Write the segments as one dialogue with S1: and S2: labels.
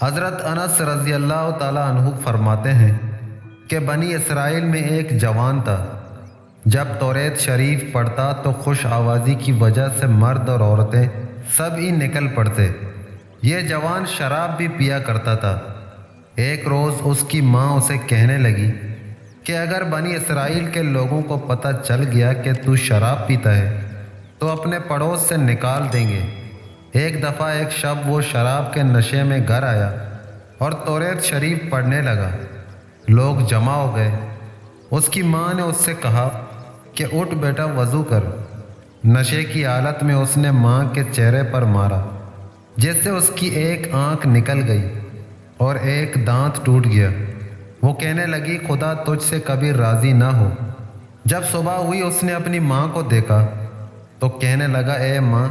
S1: حضرت انس رضی اللہ تعالیٰ عنہ فرماتے ہیں کہ بنی اسرائیل میں ایک جوان تھا، جب توریت شریف پڑھتا تو خوش آوازی کی وجہ سے مرد اور عورتیں سب ہی نکل پڑتے۔ یہ جوان شراب بھی پیا کرتا تھا۔ ایک روز اس کی ماں اسے کہنے لگی کہ اگر بنی اسرائیل کے لوگوں کو پتہ چل گیا کہ تو شراب پیتا ہے تو اپنے پڑوس سے نکال دیں گے۔ ایک دفعہ ایک شب وہ شراب کے نشے میں گھر آیا اور توریت شریف پڑھنے لگا۔ لوگ جمع ہو گئے۔ اس کی ماں نے اس سے کہا کہ اٹھ بیٹا، وضو کر۔ نشے کی حالت میں اس نے ماں کے چہرے پر مارا، جس سے اس کی ایک آنکھ نکل گئی اور ایک دانت ٹوٹ گیا۔ وہ کہنے لگی خدا تجھ سے کبھی راضی نہ ہو۔ جب صبح ہوئی اس نے اپنی ماں کو دیکھا تو کہنے لگا اے ماں،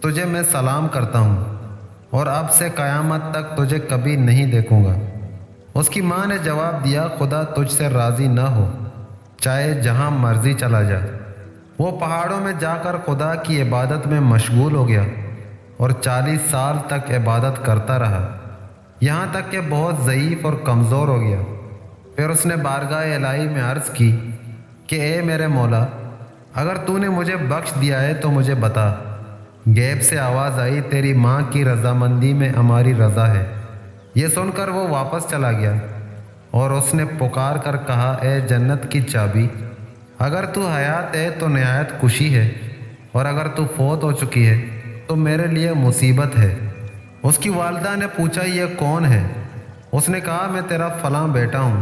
S1: تجھے میں سلام کرتا ہوں اور اب سے قیامت تک تجھے کبھی نہیں دیکھوں گا۔ اس کی ماں نے جواب دیا خدا تجھ سے راضی نہ ہو، چاہے جہاں مرضی چلا جا۔ وہ پہاڑوں میں جا کر خدا کی عبادت میں مشغول ہو گیا اور 40 سال تک عبادت کرتا رہا، یہاں تک کہ بہت ضعیف اور کمزور ہو گیا۔ پھر اس نے بارگاہ الہی میں عرض کی کہ اے میرے مولا، اگر تو نے مجھے بخش دیا ہے تو مجھے بتا۔ غیب سے آواز آئی تیری ماں کی رضامندی میں ہماری رضا ہے۔ یہ سن کر وہ واپس چلا گیا اور اس نے پکار کر کہا اے جنت کی چابی، اگر تو حیات ہے تو نہایت خوشی ہے، اور اگر تو فوت ہو چکی ہے تو میرے لیے مصیبت ہے۔ اس کی والدہ نے پوچھا یہ کون ہے؟ اس نے کہا میں تیرا فلاں بیٹا ہوں۔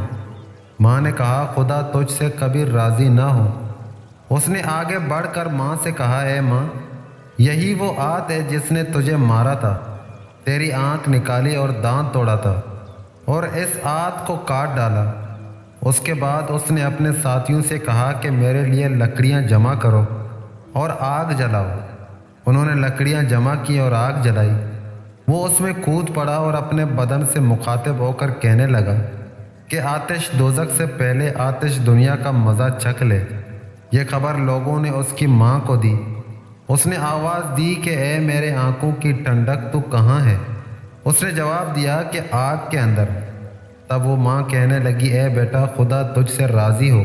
S1: ماں نے کہا خدا تجھ سے کبھی راضی نہ ہو۔ اس نے آگے بڑھ کر ماں سے کہا اے ماں، یہی وہ آت ہے جس نے تجھے مارا تھا، تیری آنکھ نکالی اور دانت توڑا تھا، اور اس آت کو کاٹ ڈالا۔ اس کے بعد اس نے اپنے ساتھیوں سے کہا کہ میرے لیے لکڑیاں جمع کرو اور آگ جلاؤ۔ انہوں نے لکڑیاں جمع کی اور آگ جلائی۔ وہ اس میں کود پڑا اور اپنے بدن سے مخاطب ہو کر کہنے لگا کہ آتش دوزخ سے پہلے آتش دنیا کا مزہ چکھ لے۔ یہ خبر لوگوں نے اس کی ماں کو دی۔ اس نے آواز دی کہ اے میرے آنکھوں کی ٹھنڈک تو کہاں ہے؟ اس نے جواب دیا کہ آگ کے اندر۔ تب وہ ماں کہنے لگی اے بیٹا خدا تجھ سے راضی ہو۔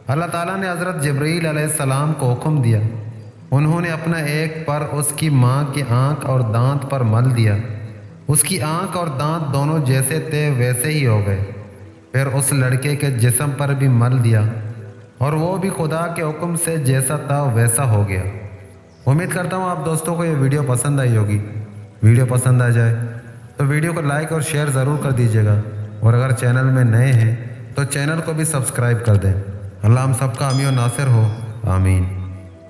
S1: اللہ تعالیٰ نے حضرت جبرائیل علیہ السلام کو حکم دیا۔ انہوں نے اپنا ایک پر اس کی ماں کی آنکھ اور دانت پر مل دیا۔ اس کی آنکھ اور دانت دونوں جیسے تھے ویسے ہی ہو گئے۔ پھر اس لڑکے کے جسم پر بھی مل دیا اور وہ بھی خدا کے حکم سے جیسا تھا ویسا ہو گیا۔ امید کرتا ہوں آپ دوستوں کو یہ ویڈیو پسند آئی ہوگی۔ ویڈیو پسند آ جائے تو ویڈیو کو لائک اور شیئر ضرور کر دیجیے گا، اور اگر چینل میں نئے ہیں تو چینل کو بھی سبسکرائب کر دیں۔ اللہ ہم سب کا حامی و ناصر ہو، آمین۔